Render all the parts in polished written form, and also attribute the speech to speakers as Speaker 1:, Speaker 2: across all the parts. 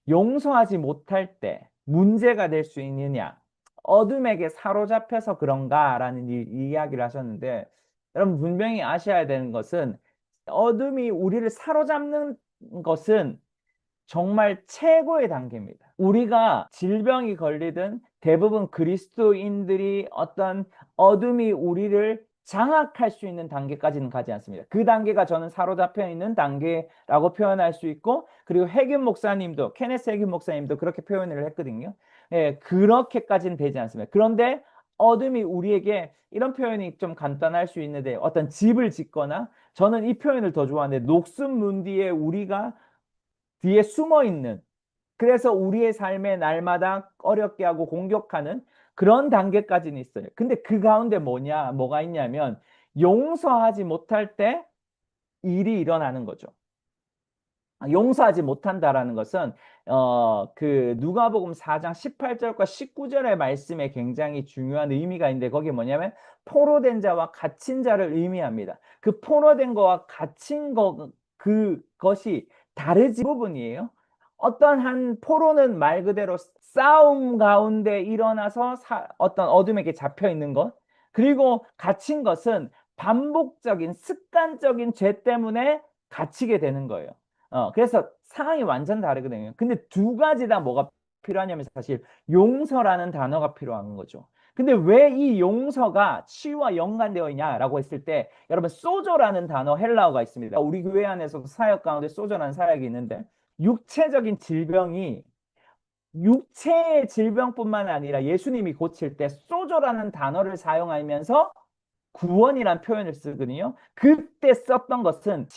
Speaker 1: 용서하지 못할 때 문제가 될 수 있느냐? 어둠에게 사로잡혀서 그런가라는 이야기를 하셨는데, 여러분 분명히 아셔야 되는 것은 어둠이 우리를 사로잡는 것은 정말 최고의 단계입니다. 우리가 질병이 걸리든 대부분 그리스도인들이 어떤 어둠이 우리를 장악할 수 있는 단계까지는 가지 않습니다. 그 단계가 저는 사로잡혀 있는 단계라고 표현할 수 있고, 그리고 해균 목사님도, 케네스 해균 목사님도 그렇게 표현을 했거든요. 예, 그렇게까지는 되지 않습니다. 그런데 어둠이 우리에게, 이런 표현이 좀 간단할 수 있는데, 어떤 집을 짓거나, 저는 이 표현을 더 좋아하는데, 녹슨 뒤에 우리가 뒤에 숨어 있는, 그래서 우리의 삶에 날마다 어렵게 하고 공격하는 그런 단계까지는 있어요. 근데 그 가운데 뭐가 있냐면, 용서하지 못할 때 일이 일어나는 거죠. 용서하지 못한다라는 것은 그 누가복음 4장 18절과 19절의 말씀에 굉장히 중요한 의미가 있는데, 거기 뭐냐면 포로된 자와 갇힌 자를 의미합니다. 그 포로된 거와 갇힌 그것이 다르지 부분이에요. 어떤 한 포로는 말 그대로 싸움 가운데 일어나서 어떤 어둠에게 잡혀 있는 것, 그리고 갇힌 것은 반복적인 습관적인 죄 때문에 갇히게 되는 거예요. 그래서 상황이 완전 다르거든요. 근데 두 가지 다 뭐가 필요하냐면 사실 용서라는 단어가 필요한 거죠. 근데 왜 이 용서가 치유와 연관되어 있냐라고 했을 때, 여러분 소조라는 단어 헬라어가 있습니다. 우리 교회 안에서도 사역 가운데 소조라는 사역이 있는데, 육체적인 질병이, 육체의 질병뿐만 아니라 예수님이 고칠 때 소조라는 단어를 사용하면서 구원이란 표현을 쓰거든요. 그때 썼던 것은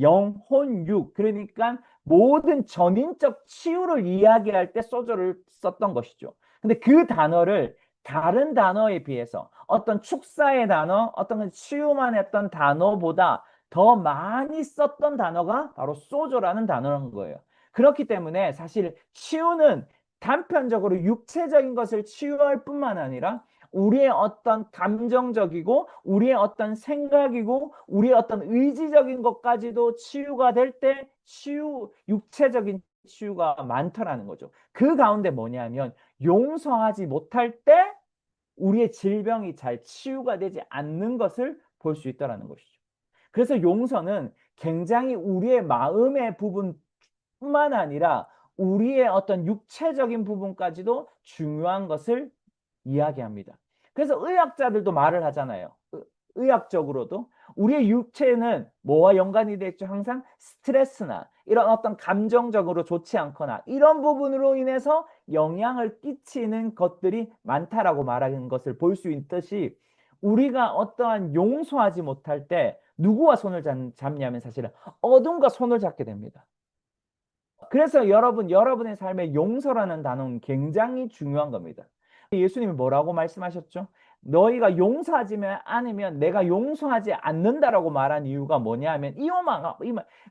Speaker 1: 영혼, 육, 그러니까 모든 전인적 치유를 이야기할 때 소조를 썼던 것이죠. 근데 그 단어를 다른 단어에 비해서, 어떤 축사의 단어, 어떤 치유만 했던 단어보다 더 많이 썼던 단어가 바로 소조라는 단어인 거예요. 그렇기 때문에 사실 치유는 단편적으로 육체적인 것을 치유할 뿐만 아니라 우리의 어떤 감정적이고 우리의 어떤 생각이고 우리의 어떤 의지적인 것까지도 치유가 될 때 육체적인 치유가 많더라는 거죠. 그 가운데 뭐냐면, 용서하지 못할 때 우리의 질병이 잘 치유가 되지 않는 것을 볼 수 있다는 것이죠. 그래서 용서는 굉장히 우리의 마음의 부분뿐만 아니라 우리의 어떤 육체적인 부분까지도 중요한 것을 이야기합니다. 그래서 의학자들도 말을 하잖아요. 의학적으로도 우리의 육체는 뭐와 연관이 되어 있죠? 항상 스트레스나 이런 어떤 감정적으로 좋지 않거나 이런 부분으로 인해서 영향을 끼치는 것들이 많다라고 말하는 것을 볼 수 있듯이, 우리가 어떠한 용서하지 못할 때 누구와 손을 잡냐면 사실은 어둠과 손을 잡게 됩니다. 그래서 여러분의 삶에 용서라는 단어는 굉장히 중요한 겁니다. 예수님이 뭐라고 말씀하셨죠? 너희가 용서하지 않으면 내가 용서하지 않는다라고 말한 이유가 뭐냐 하면,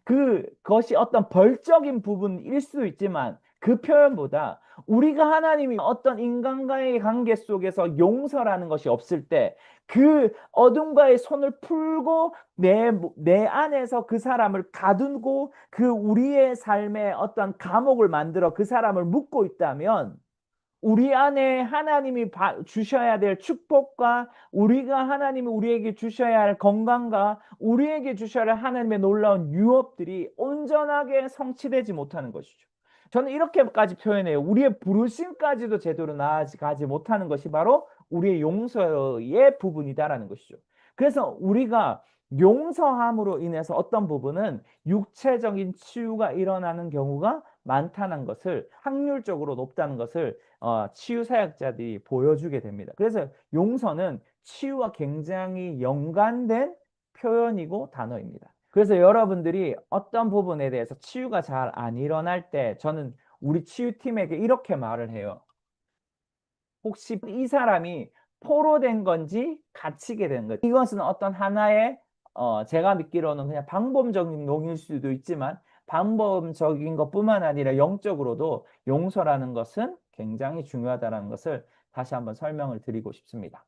Speaker 1: 그것이 어떤 벌적인 부분일 수도 있지만, 그 표현보다 우리가 하나님이 어떤 인간과의 관계 속에서 용서라는 것이 없을 때 그 어둠과의 손을 풀고 내 안에서 그 사람을 가두고 그 우리의 삶에 어떤 감옥을 만들어 그 사람을 묶고 있다면, 우리 안에 하나님이 주셔야 될 축복과 우리가 하나님이 우리에게 주셔야 할 건강과 우리에게 주셔야 할 하나님의 놀라운 유업들이 온전하게 성취되지 못하는 것이죠. 저는 이렇게까지 표현해요. 우리의 부르심까지도 제대로 나아가지 못하는 것이 바로 우리의 용서의 부분이다라는 것이죠. 그래서 우리가 용서함으로 인해서 어떤 부분은 육체적인 치유가 일어나는 경우가 많다는 것을, 확률적으로 높다는 것을 치유 사역자들이 보여주게 됩니다. 그래서 용서는 치유와 굉장히 연관된 표현이고 단어입니다. 그래서 여러분들이 어떤 부분에 대해서 치유가 잘 안 일어날 때 저는 우리 치유팀에게 이렇게 말을 해요. 혹시 이 사람이 포로된 건지 갇히게 된 건지, 이것은 어떤 하나의 제가 믿기로는 그냥 방법적인 용일 수도 있지만, 방법적인 것뿐만 아니라 영적으로도 용서라는 것은 굉장히 중요하다는 것을 다시 한번 설명을 드리고 싶습니다.